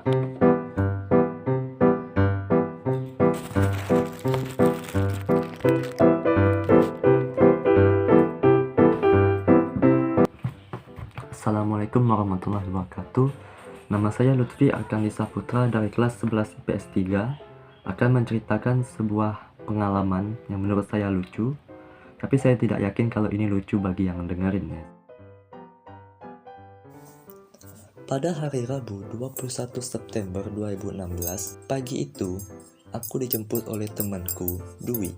Assalamualaikum warahmatullahi wabarakatuh. Nama saya Lutfi Arkanisa Putra dari kelas 11 IPS 3 akan menceritakan sebuah pengalaman yang menurut saya lucu, tapi saya tidak yakin kalau ini lucu bagi yang dengerin ya. Pada hari Rabu 21 September 2016, pagi itu aku dijemput oleh temanku Dwi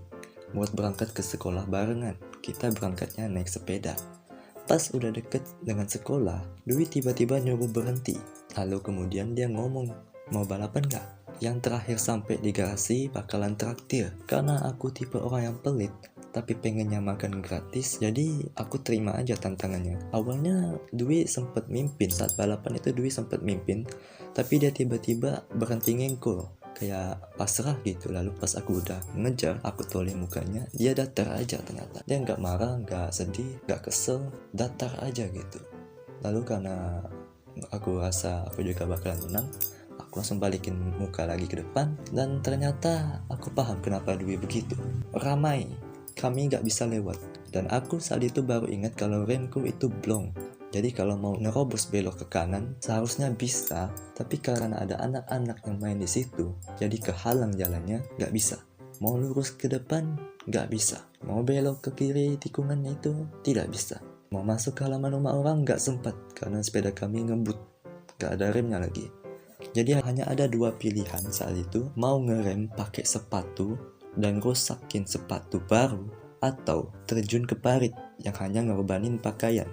buat berangkat ke sekolah barengan. Kita berangkatnya naik sepeda. Pas udah deket dengan sekolah, Dwi tiba-tiba nyuruh berhenti. Lalu kemudian dia ngomong, mau balapan gak? Yang terakhir sampai di garasi bakalan traktir. Karena aku tipe orang yang pelit, tapi pengennya makan gratis, jadi aku terima aja tantangannya. Awalnya Dwi sempet mimpin, saat balapan itu Dwi sempet mimpin, tapi dia tiba-tiba berhenti ngengkur, kayak pasrah gitu. Lalu pas aku udah ngejar, aku toleh mukanya, dia datar aja ternyata. Dia nggak marah, nggak sedih, nggak kesel, datar aja gitu. Lalu karena aku rasa aku juga bakalan menang, aku langsung balikin muka lagi ke depan, dan ternyata aku paham kenapa Dwi begitu. Ramai, kami nggak bisa lewat, dan aku saat itu baru ingat kalau remku itu blong. Jadi kalau mau nerobos belok ke kanan seharusnya bisa, tapi karena ada anak-anak yang main di situ, jadi kehalang jalannya, nggak bisa. Mau lurus ke depan, nggak bisa. Mau belok ke kiri tikungan itu, tidak bisa. Mau masuk ke halaman rumah orang, nggak sempat, karena sepeda kami ngebut, nggak ada remnya lagi. Jadi hanya ada dua pilihan saat itu, mau ngerem pakai sepatu dan rusakin sepatu baru, atau terjun ke parit yang hanya ngorbanin pakaian.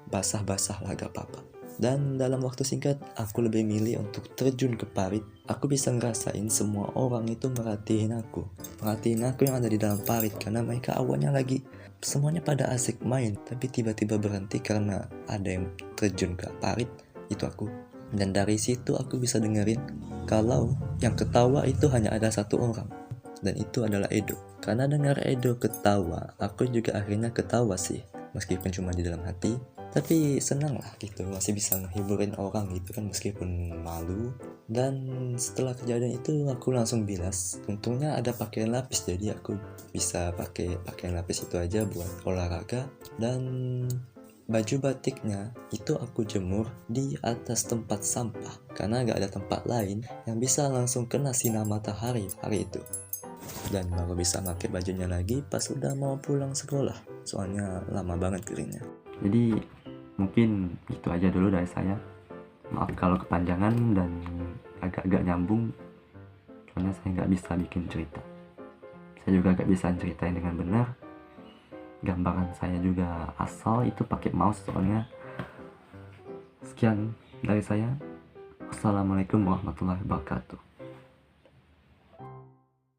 Basah-basah lah gak apa-apa. Dan dalam waktu singkat, aku lebih milih untuk terjun ke parit. Aku bisa ngerasain semua orang itu merhatiin aku yang ada di dalam parit, karena mereka awalnya lagi semuanya pada asik main, tapi tiba-tiba berhenti karena ada yang terjun ke parit, itu aku. Dan dari situ aku bisa dengerin kalau yang ketawa itu hanya ada satu orang, dan itu adalah Edo. Karena dengar Edo ketawa, aku juga akhirnya ketawa sih, meskipun cuma di dalam hati. Tapi senang lah gitu, masih bisa ngehiburin orang gitu kan, meskipun malu. Dan setelah kejadian itu aku langsung bilas. Untungnya ada pakaian lapis, jadi aku bisa pakai pakaian lapis itu aja buat olahraga. Dan baju batiknya itu aku jemur di atas tempat sampah, karena gak ada tempat lain yang bisa langsung kena sinar matahari hari itu. Dan baru bisa pakai bajunya lagi pas udah mau pulang sekolah, soalnya lama banget keringnya. Jadi mungkin itu aja dulu dari saya. Maaf kalau kepanjangan dan agak-agak nyambung, soalnya saya nggak bisa bikin cerita. Saya juga nggak bisa ceritain dengan benar. Gambaran saya juga asal itu pakai mouse soalnya. Sekian dari saya. Wassalamualaikum warahmatullahi wabarakatuh.